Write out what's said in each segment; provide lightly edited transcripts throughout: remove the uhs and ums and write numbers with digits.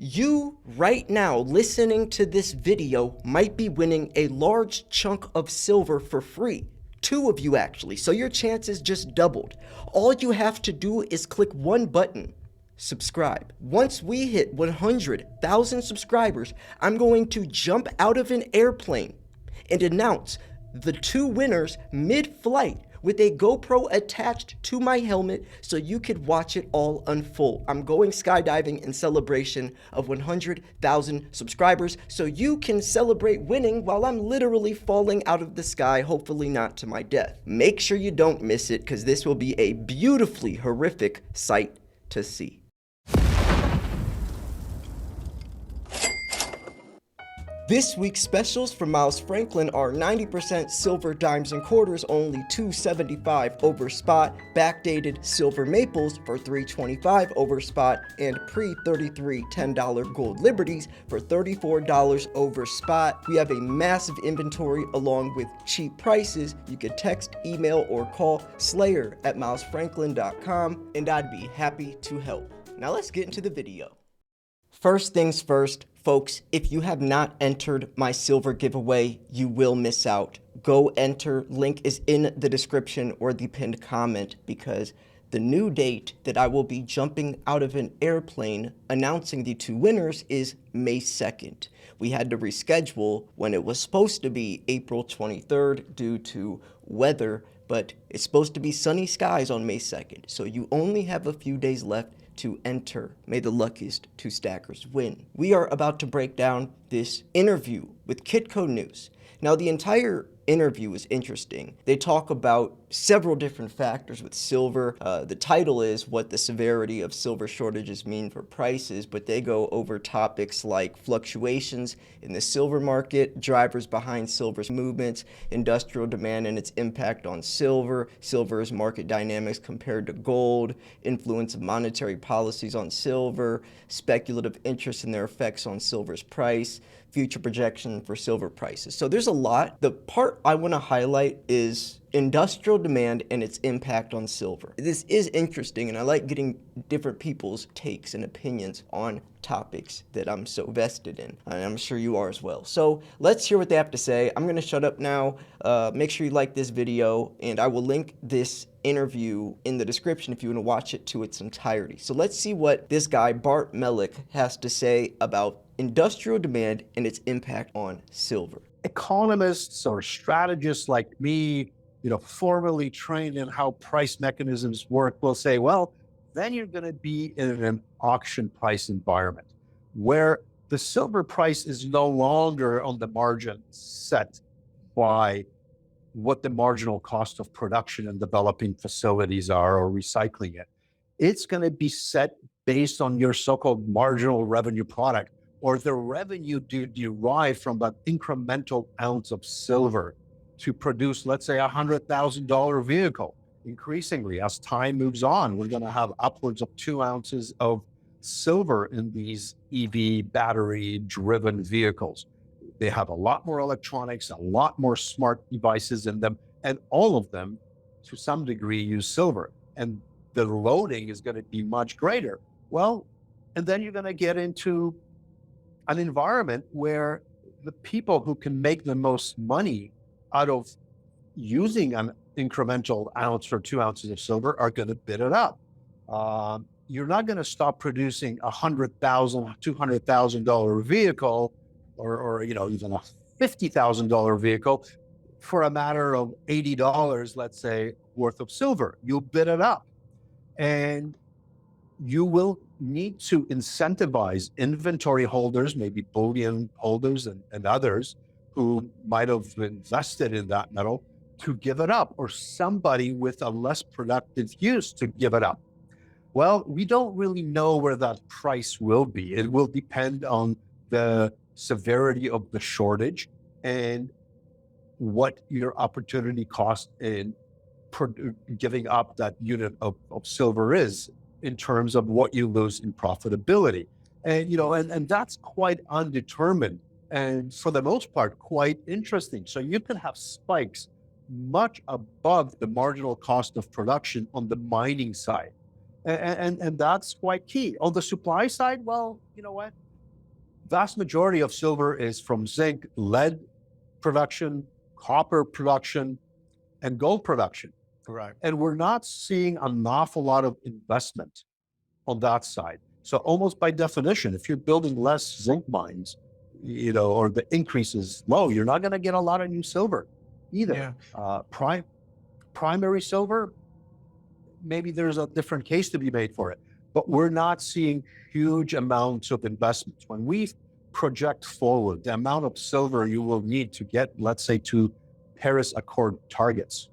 You, right now, listening to this video, might be winning a large chunk of silver for free. Two of you, actually, so your chances just doubled. All you have to do is click one button. Subscribe. Once we hit 100,000 subscribers, I'm going to jump out of an airplane and announce the two winners mid-flight with a GoPro attached to my helmet so you could watch it all unfold. I'm going skydiving in celebration of 100,000 subscribers so you can celebrate winning while I'm literally falling out of the sky, hopefully not to my death. Make sure you don't miss it because this will be a beautifully horrific sight to see. This week's specials from Miles Franklin are 90% silver dimes and quarters, only $2.75 over spot, backdated silver maples for $3.25 over spot, and pre-33 $10 gold liberties for $34 over spot. We have a massive inventory along with cheap prices. You can text, email, or call slayer@milesfranklin.com, and I'd be happy to help. Now let's get into the video. First things first, folks, if you have not entered my silver giveaway, you will miss out. Go enter, link is in the description or the pinned comment, because the new date that I will be jumping out of an airplane announcing the two winners is May 2nd. We had to reschedule when it was supposed to be April 23rd due to weather, but it's supposed to be sunny skies on May 2nd, so you only have a few days left to enter. May the luckiest two stackers win. We are about to break down this interview with Kitco News. Now, the entire interview is interesting. They talk about several different factors with silver. The title is What the Severity of Silver Shortages Mean for Prices, but they go over topics like fluctuations in the silver market, drivers behind silver's movements, industrial demand and its impact on silver, silver's market dynamics compared to gold, influence of monetary policies on silver, speculative interest and their effects on silver's price, future projection for silver prices. So there's a lot. The part I want to highlight is industrial demand and its impact on silver. This is interesting, and I like getting different people's takes and opinions on topics that I'm so vested in, and I'm sure you are as well. So let's hear what they have to say. I'm going to shut up now. Make sure you like this video, and I will link this interview in the description if you want to watch it to its entirety. So let's see what this guy, Bart Mellick, has to say about industrial demand and its impact on silver. Economists or strategists like me, formally trained in how price mechanisms work, will say, well, then you're going to be in an auction price environment where the silver price is no longer on the margin set by what the marginal cost of production and developing facilities are or recycling it. It's going to be set based on your so-called marginal revenue product, or the revenue derived from that incremental ounce of silver to produce, let's say, $100,000 vehicle. Increasingly, as time moves on, we're going to have upwards of 2 ounces of silver in these EV battery-driven vehicles. They have a lot more electronics, a lot more smart devices in them, and all of them, to some degree, use silver. And the loading is going to be much greater. Well, and then you're going to get into an environment where the people who can make the most money out of using an incremental ounce or 2 ounces of silver are going to bid it up. You're not going to stop producing $100,000, $200,000 vehicle, or even a $50,000 vehicle for a matter of $80, let's say, worth of silver. You'll bid it up, and you will need to incentivize inventory holders, maybe bullion holders and others who might have invested in that metal, to give it up, or somebody with a less productive use to give it up. Well, we don't really know where that price will be. It will depend on the severity of the shortage and what your opportunity cost in giving up that unit of silver is, in terms of what you lose in profitability. And, and that's quite undetermined, and for the most part, quite interesting. So you can have spikes much above the marginal cost of production on the mining side. And that's quite key. On the supply side, well, you know what? vast majority of silver is from zinc, lead production, copper production, and gold production. Right. And we're not seeing an awful lot of investment on that side. So almost by definition, if you're building less zinc mines, or the increase is low, you're not going to get a lot of new silver either. Yeah. Primary silver, maybe there's a different case to be made for it, but we're not seeing huge amounts of investments. When we project forward the amount of silver you will need to get, let's say, to Paris Accord targets,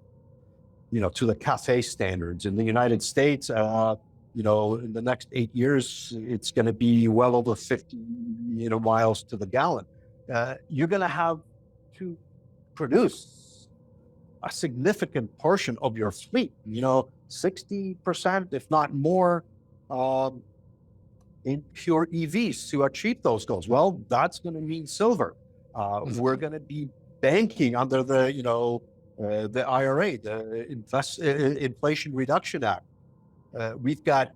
to the CAFE standards in the United States, in the next 8 years, it's going to be well over 50, miles to the gallon. You're going to have to produce a significant portion of your fleet, 60%, if not more, in pure EVs to achieve those goals. Well, that's going to mean silver. We're going to be banking under the IRA, the Inflation Reduction Act. We've got,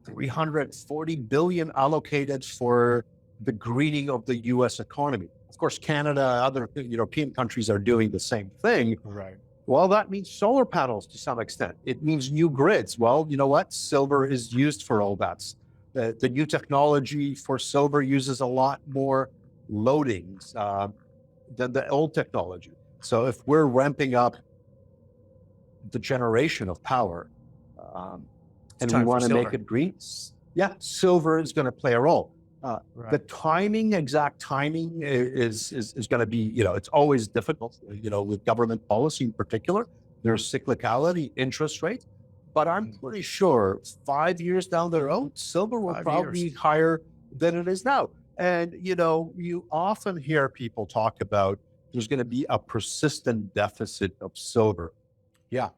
$340 billion allocated for the greening of the U.S. economy. Of course, Canada, other European countries are doing the same thing. Right. Well, that means solar panels to some extent. It means new grids. Well, you know what? Silver is used for all that. The new technology for silver uses a lot more loadings than the old technology. So if we're ramping up the generation of power, and we want to make it green, silver is going to play a role. Right. The exact timing is going to be, it's always difficult, with government policy in particular. There's cyclicality, interest rates, but I'm pretty sure 5 years down the road, silver will probably be higher than it is now. And, you often hear people talk about there's going to be a persistent deficit of silver. Yeah.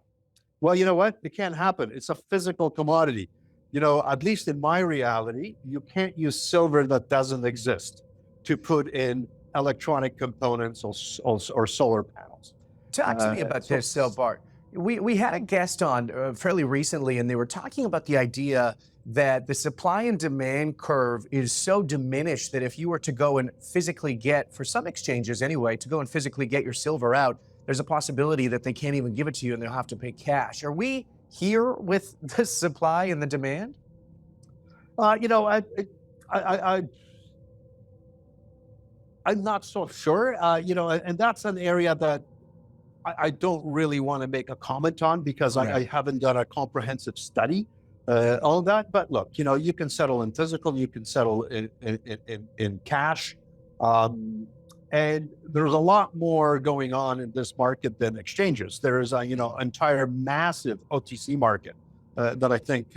Well, you know what? It can't happen. It's a physical commodity. At least in my reality, you can't use silver that doesn't exist to put in electronic components or solar panels. Talk to me about this, Bart. We had a guest on fairly recently, and they were talking about the idea that the supply and demand curve is so diminished that if you were to go and physically get, for some exchanges anyway, to go and physically get your silver out, there's a possibility that they can't even give it to you and they'll have to pay cash. Are we here with the supply and the demand? I'm not so sure, and that's an area that I don't really want to make a comment on because I haven't done a comprehensive study on that. But look, you can settle in physical, you can settle in cash. And there's a lot more going on in this market than exchanges. There is a, entire massive OTC market that I think,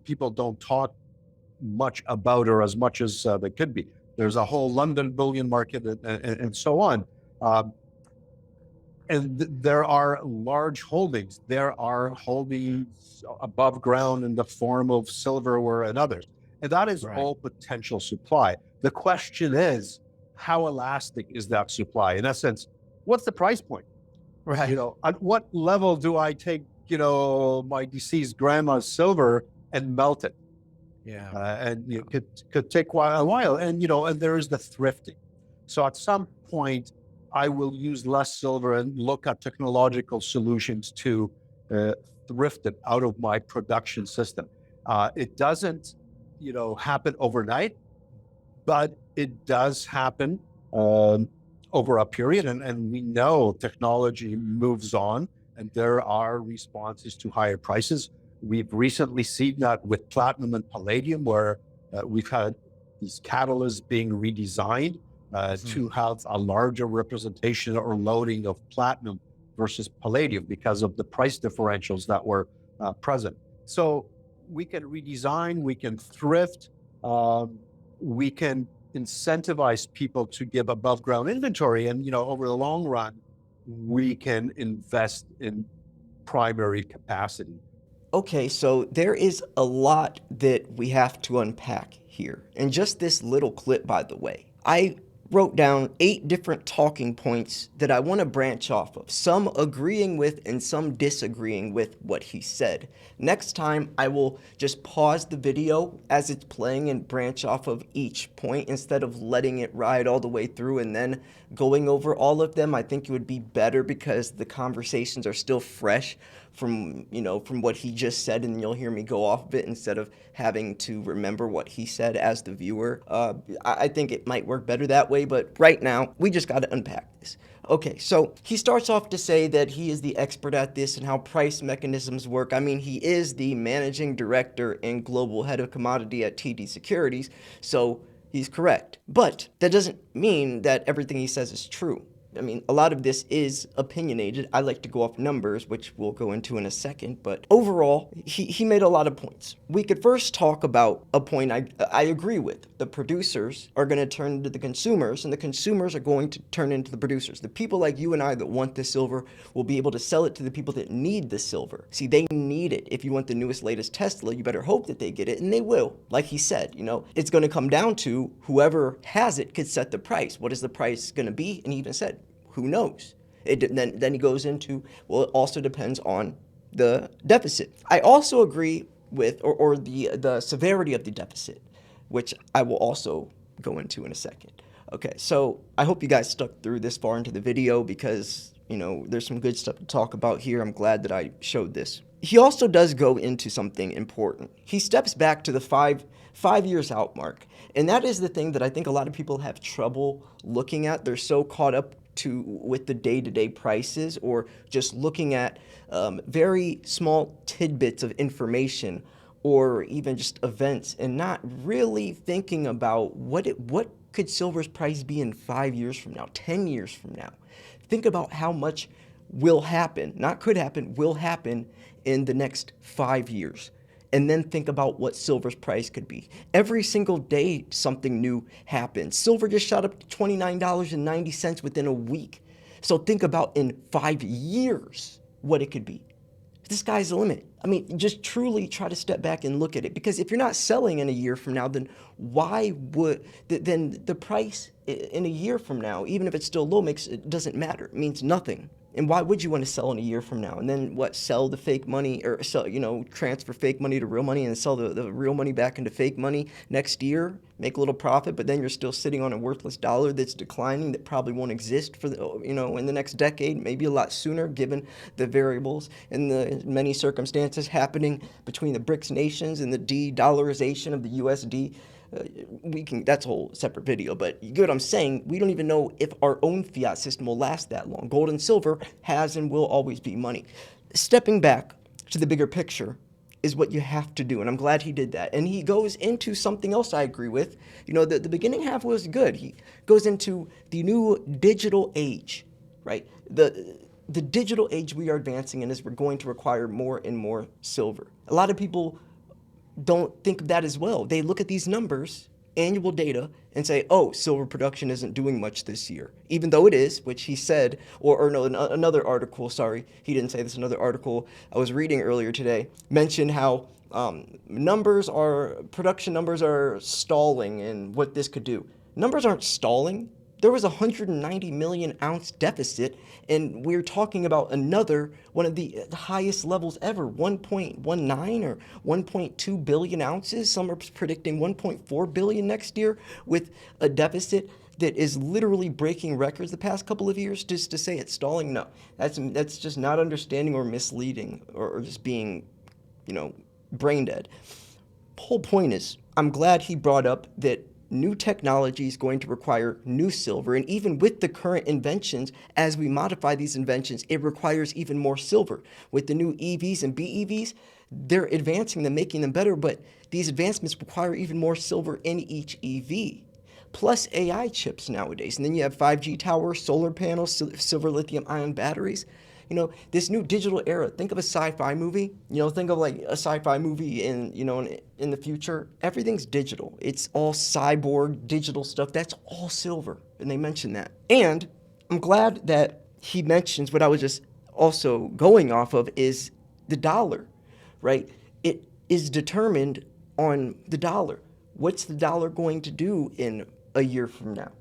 people don't talk much about or as much as they could be. There's a whole London bullion market and so on. And there are large holdings. There are holdings above ground in the form of silverware and others. And that is all potential supply. The question is, how elastic is that supply? In essence, what's the price point? Right. At what level do I take, my deceased grandma's silver and melt it? Yeah. And it could take a while. And, and there is the thrifting. So at some point, I will use less silver and look at technological solutions to thrift it out of my production system. It doesn't, happen overnight, but it does happen over a period. And we know technology moves on and there are responses to higher prices. We've recently seen that with platinum and palladium, where we've had these catalysts being redesigned to have a larger representation or loading of platinum versus palladium because of the price differentials that were present. So we can redesign, we can thrift, we can incentivize people to give above ground inventory. And, over the long run, we can invest in primary capacity. Okay, so there is a lot that we have to unpack here. And just this little clip, by the way, I wrote down 8 different talking points that I want to branch off of, some agreeing with and some disagreeing with what he said. Next time, I will just pause the video as it's playing and branch off of each point instead of letting it ride all the way through and then going over all of them. I think it would be better because the conversations are still fresh from what he just said, and you'll hear me go off of it instead of having to remember what he said as the viewer. I think it might work better that way, but right now, we just got to unpack this. Okay, so he starts off to say that he is the expert at this and how price mechanisms work. I mean, he is the managing director and global head of commodity at TD Securities, so he's correct. But that doesn't mean that everything he says is true. I mean, a lot of this is opinionated. I like to go off numbers, which we'll go into in a second. But overall, he made a lot of points. We could first talk about a point I agree with. The producers are going to turn into the consumers, and the consumers are going to turn into the producers. The people like you and I that want the silver will be able to sell it to the people that need the silver. See, they need it. If you want the newest, latest Tesla, you better hope that they get it, and they will. Like he said, it's going to come down to whoever has it could set the price. What is the price going to be? And he even said, who knows? Then he goes into, well, it also depends on the deficit. I also agree with, or the severity of the deficit, which I will also go into in a second. Okay, so I hope you guys stuck through this far into the video because, there's some good stuff to talk about here. I'm glad that I showed this. He also does go into something important. He steps back to the five years out mark. And that is the thing that I think a lot of people have trouble looking at. They're so caught up with the day-to-day prices or just looking at very small tidbits of information or even just events and not really thinking about what could silver's price be in 5 years from now, 10 years from now. Think about how much will happen, not could happen, will happen in the next 5 years. And then think about what silver's price could be. Every single day, something new happens. Silver just shot up to $29.90 within a week. So think about in 5 years what it could be. The sky's the limit. I mean, just truly try to step back and look at it. Because if you're not selling in a year from now, then why would, then the price in a year from now, even if it's still low, it doesn't matter. It means nothing. And why would you want to sell in a year from now? And then sell the fake money or sell, transfer fake money to real money and sell the real money back into fake money next year, make a little profit, but then you're still sitting on a worthless dollar that's declining that probably won't exist for in the next decade, maybe a lot sooner given the variables and the many circumstances happening between the BRICS nations and the de-dollarization of the USD. That's a whole separate video, but you get what I'm saying. We don't even know if our own fiat system will last that long. Gold and silver has and will always be money. Stepping back to the bigger picture is what you have to do, and I'm glad he did that. And he goes into something else I agree with. The beginning half was good. He goes into the new digital age, right? The digital age we are advancing in is we're going to require more and more silver. A lot of people don't think of that as well. They look at these numbers, annual data, and say, oh, silver production isn't doing much this year, even though it is, which he said, another article, sorry, he didn't say this, another article I was reading earlier today mentioned how production numbers are stalling and what this could do. Numbers aren't stalling. There was a 190 million ounce deficit, and we're talking about another one of the highest levels ever, 1.19 or 1.2 billion ounces. Some are predicting 1.4 billion next year with a deficit that is literally breaking records the past couple of years. Just to say it's stalling, no, that's just not understanding or misleading or just being, brain dead. The whole point is, I'm glad he brought up that new technology is going to require new silver, and even with the current inventions, as we modify these inventions, it requires even more silver. With the new EVs and BEVs, they're advancing them, making them better, but these advancements require even more silver in each EV. Plus AI chips nowadays, and then you have 5G towers, solar panels, silver lithium-ion batteries. This new digital era, think of a sci-fi movie, think of like a sci-fi movie in the future. Everything's digital. It's all cyborg digital stuff. That's all silver. And they mentioned that. And I'm glad that he mentions what I was just also going off of is the dollar, right? It is determined on the dollar. What's the dollar going to do in a year from now?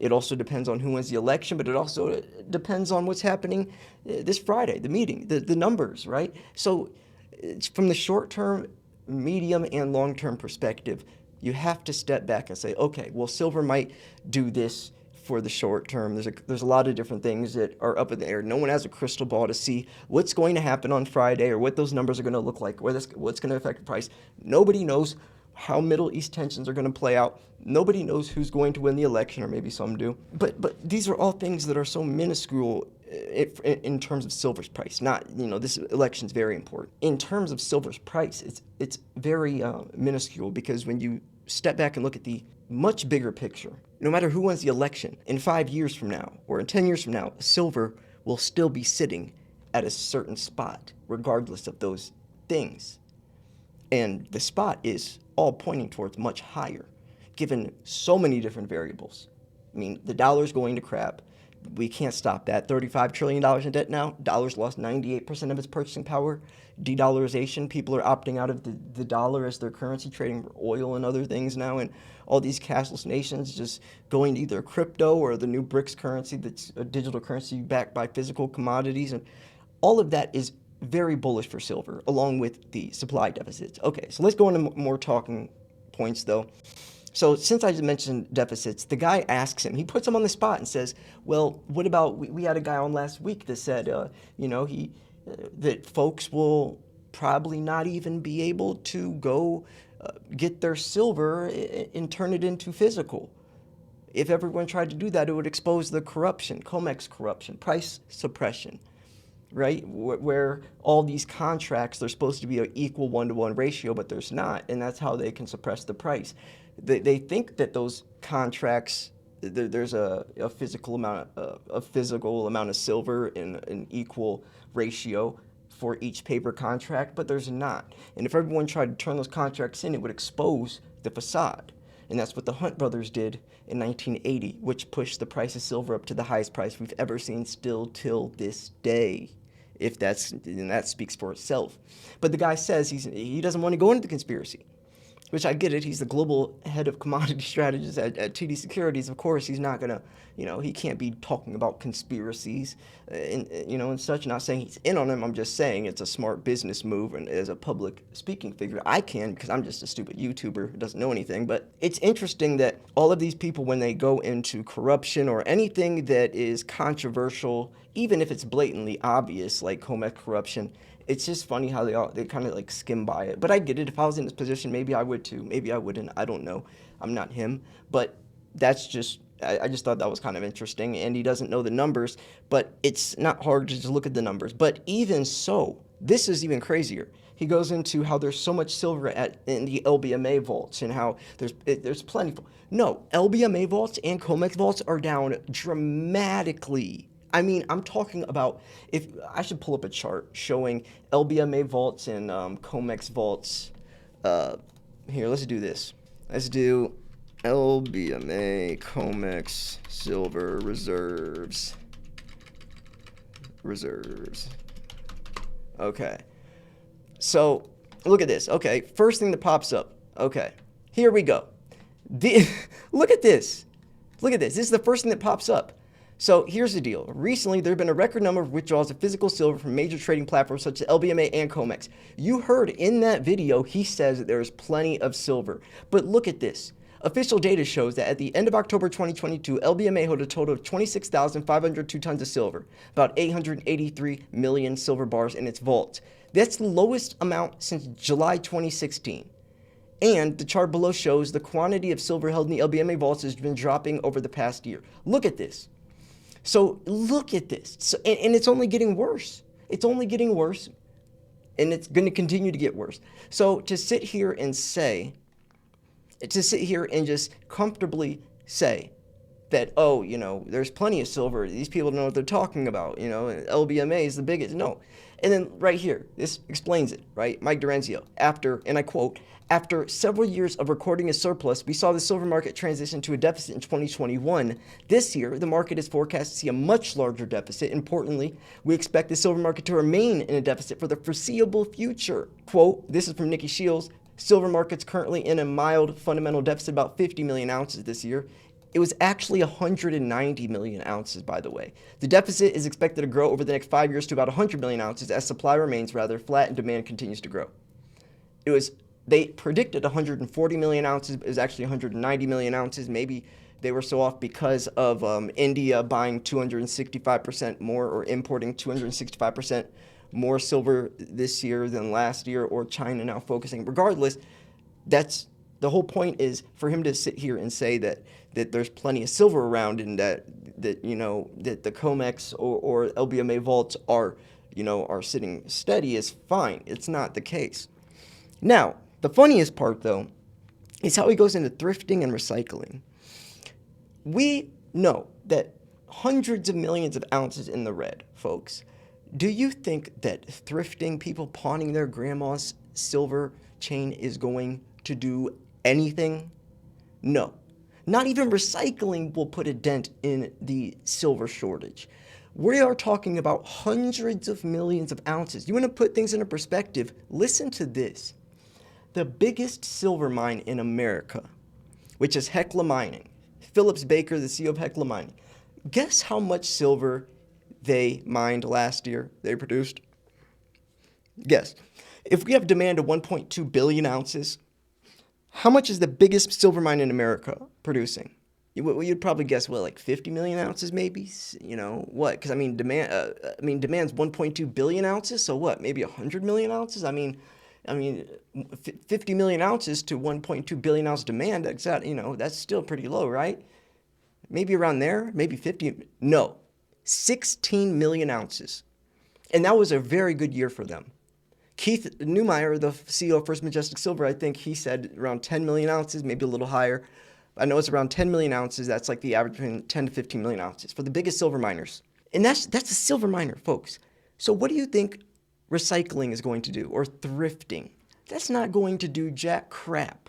It also depends on who wins the election, but it also depends on what's happening this Friday, the meeting, the numbers, right? So it's from the short term, medium, and long term perspective, you have to step back and say, okay, well, silver might do this for the short term. There's a lot of different things that are up in the air. No one has a crystal ball to see what's going to happen on Friday or what those numbers are going to look like, what's going to affect the price. Nobody knows how Middle East tensions are going to play out. Nobody knows who's going to win the election, or maybe some do. But these are all things that are so minuscule in terms of silver's price. Not, this election's very important. In terms of silver's price, it's very minuscule, because when you step back and look at the much bigger picture, no matter who wins the election, in 5 years from now or in 10 years from now, silver will still be sitting at a certain spot, regardless of those things. And the spot is all pointing towards much higher, given so many different variables. I mean, the dollar's going to crap. We can't stop that. $35 trillion in debt now. Dollar's lost 98% of its purchasing power. De-dollarization, people are opting out of the dollar as their currency, trading oil and other things now. And all these cashless nations just going to either crypto or the new BRICS currency that's a digital currency backed by physical commodities. And all of that is very bullish for silver, along with the supply deficits. Okay, so let's go into more talking points, though. So since I mentioned deficits, the guy asks him, he puts him on the spot and says, well, what about, we had a guy on last week that said, that folks will probably not even be able to go get their silver and turn it into physical. If everyone tried to do that, it would expose the corruption, COMEX corruption, price suppression, right? Where all these contracts, they're supposed to be an equal 1-to-1 ratio, but there's not, and that's how they can suppress the price. They think that those contracts, there's a physical amount of silver in an equal ratio for each paper contract, but there's not. And if everyone tried to turn those contracts in, it would expose the facade. And that's what the Hunt brothers did in 1980, which pushed the price of silver up to the highest price we've ever seen still till this day. And that speaks for itself. But the guy says he doesn't want to go into the conspiracy, which I get it. He's the global head of commodity strategists at TD Securities. Of course, he's not gonna, he can't be talking about conspiracies and such. Not saying he's in on them. I'm just saying it's a smart business move, and as a public speaking figure, I can, because I'm just a stupid YouTuber who doesn't know anything. But it's interesting that all of these people, when they go into corruption or anything that is controversial, even if it's blatantly obvious, like COMEX corruption, it's just funny how they kind of like skim by it. But I get it. If I was in this position, maybe I would too. Maybe I wouldn't. I don't know. I'm not him. But that's just, I just thought that was kind of interesting. And he doesn't know the numbers, but it's not hard to just look at the numbers. But even so, this is even crazier. He goes into how there's so much silver in the LBMA vaults and how there's plenty. No, LBMA vaults and COMEX vaults are down dramatically. I mean, I'm talking about, if I should pull up a chart showing LBMA vaults and COMEX vaults. Here, let's do this. Let's do LBMA COMEX silver reserves. Okay. So look at this. Okay, first thing that pops up. Okay, here we go. Look at this. Look at this. This is the first thing that pops up. So here's the deal. Recently, there have been a record number of withdrawals of physical silver from major trading platforms such as LBMA and COMEX. You heard in that video, he says that there is plenty of silver. But look at this. Official data shows that at the end of October 2022, LBMA held a total of 26,502 tons of silver, about 883 million silver bars in its vault. That's the lowest amount since July 2016. And the chart below shows the quantity of silver held in the LBMA vaults has been dropping over the past year. Look at this. So look at this. So, and it's only getting worse. It's only getting worse, and it's going to continue to get worse. So to sit here and just comfortably say that, oh, there's plenty of silver, these people know what they're talking about, LBMA is the biggest. No. And then right here, this explains it, right? Mike Durenzio, and I quote, after several years of recording a surplus, we saw the silver market transition to a deficit in 2021. This year, the market is forecast to see a much larger deficit. Importantly, we expect the silver market to remain in a deficit for the foreseeable future. Quote, this is from Nikki Shields, silver market's currently in a mild fundamental deficit, about 50 million ounces this year. It was actually 190 million ounces, by the way. The deficit is expected to grow over the next 5 years to about 100 million ounces as supply remains rather flat and demand continues to grow. They predicted 140 million ounces, but it was actually 190 million ounces. Maybe they were so off because of India buying 265% more or importing 265% more silver this year than last year, or China now focusing. Regardless, that's the whole point, is for him to sit here and say that there's plenty of silver around and that the COMEX or LBMA vaults are sitting steady is fine. It's not the case. Now, the funniest part, though, is how he goes into thrifting and recycling. We know that hundreds of millions of ounces in the red, folks. Do you think that thrifting, people pawning their grandma's silver chain, is going to do anything? No. Not even recycling will put a dent in the silver shortage. We are talking about hundreds of millions of ounces. You want to put things into perspective? Listen to this. The biggest silver mine in America, which is Hecla Mining, Phillips Baker, the CEO of Hecla Mining, guess how much silver they mined last year, they produced? Guess. If we have demand of 1.2 billion ounces, how much is the biggest silver mine in America producing? You'd probably guess, what, like 50 million ounces maybe? What? Because, demand's 1.2 billion ounces, so what, maybe 100 million ounces? 50 million ounces to 1.2 billion ounce demand, that's still pretty low, right? Maybe around there, maybe 50. No, 16 million ounces. And that was a very good year for them. Keith Neumeyer, the CEO of First Majestic Silver, I think he said around 10 million ounces, maybe a little higher. I know it's around 10 million ounces. That's like the average between 10 to 15 million ounces for the biggest silver miners. And that's a silver miner, folks. So what do you think recycling is going to do, or thrifting? That's not going to do jack crap.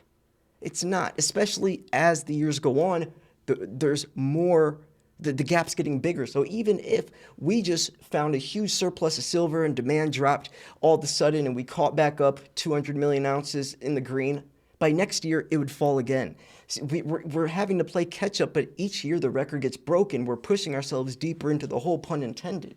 It's not, especially as the years go on, there's more, the gap's getting bigger. So even if we just found a huge surplus of silver and demand dropped all of a sudden and we caught back up 200 million ounces in the green, by next year it would fall again. So we're having to play catch up, but each year the record gets broken. We're pushing ourselves deeper into the hole, pun intended.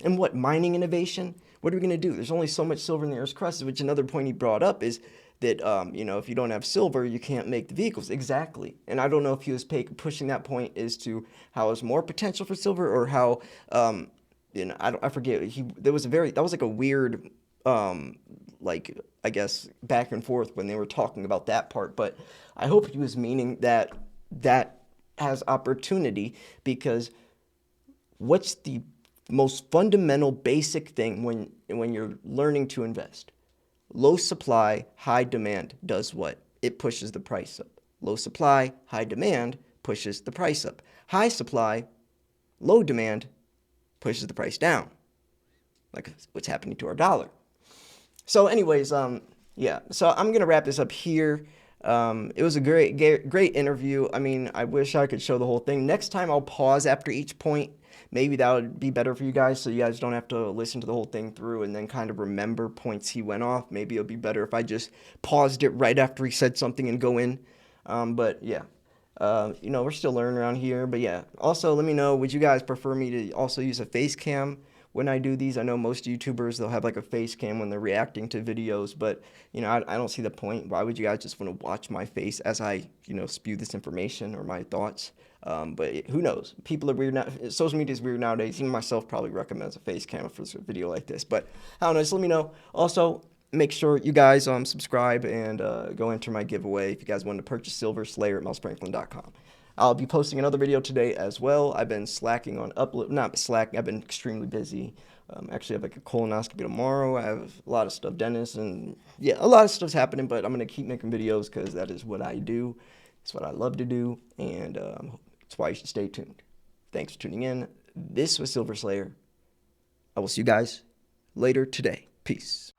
And what, mining innovation? What are we going to do? There's only so much silver in the Earth's crust, which another point he brought up is that, if you don't have silver, you can't make the vehicles. Exactly. And I don't know if he was pushing that point as to how there's more potential for silver, or how, I forget. That was like a weird, I guess, back and forth when they were talking about that part. But I hope he was meaning that has opportunity, because what's the most fundamental basic thing when you're learning to invest? Low supply, high demand does what? It pushes the price up. Low supply, high demand pushes the price up. High supply, low demand pushes the price down, like what's happening to our dollar. So anyways, so I'm going to wrap this up here. It was a great interview. I wish I could show the whole thing. Next time I'll pause after each point. Maybe that would be better for you guys, so you guys don't have to listen to the whole thing through and then kind of remember points he went off. Maybe it'll be better if I just paused it right after he said something and go in. We're still learning around here. But yeah, also let me know, would you guys prefer me to also use a face cam when I do these? I know most YouTubers, they'll have like a face cam when they're reacting to videos, but I don't see the point. Why would you guys just want to watch my face as I, spew this information or my thoughts? But who knows? People are weird now. Social media is weird nowadays. Even myself probably recommends a face cam for a video like this. But I don't know. Just let me know. Also, make sure you guys subscribe and go enter my giveaway if you guys want to purchase Silver Slayer at melspranklin.com. I'll be posting another video today as well. I've been slacking on upload. Not slacking. I've been extremely busy. Actually, I have like a colonoscopy tomorrow. I have a lot of stuff, dentist, and yeah, a lot of stuff's happening. But I'm gonna keep making videos because that is what I do. It's what I love to do, and that's why you should stay tuned. Thanks for tuning in. This was Silver Slayer. I will see you guys later today. Peace.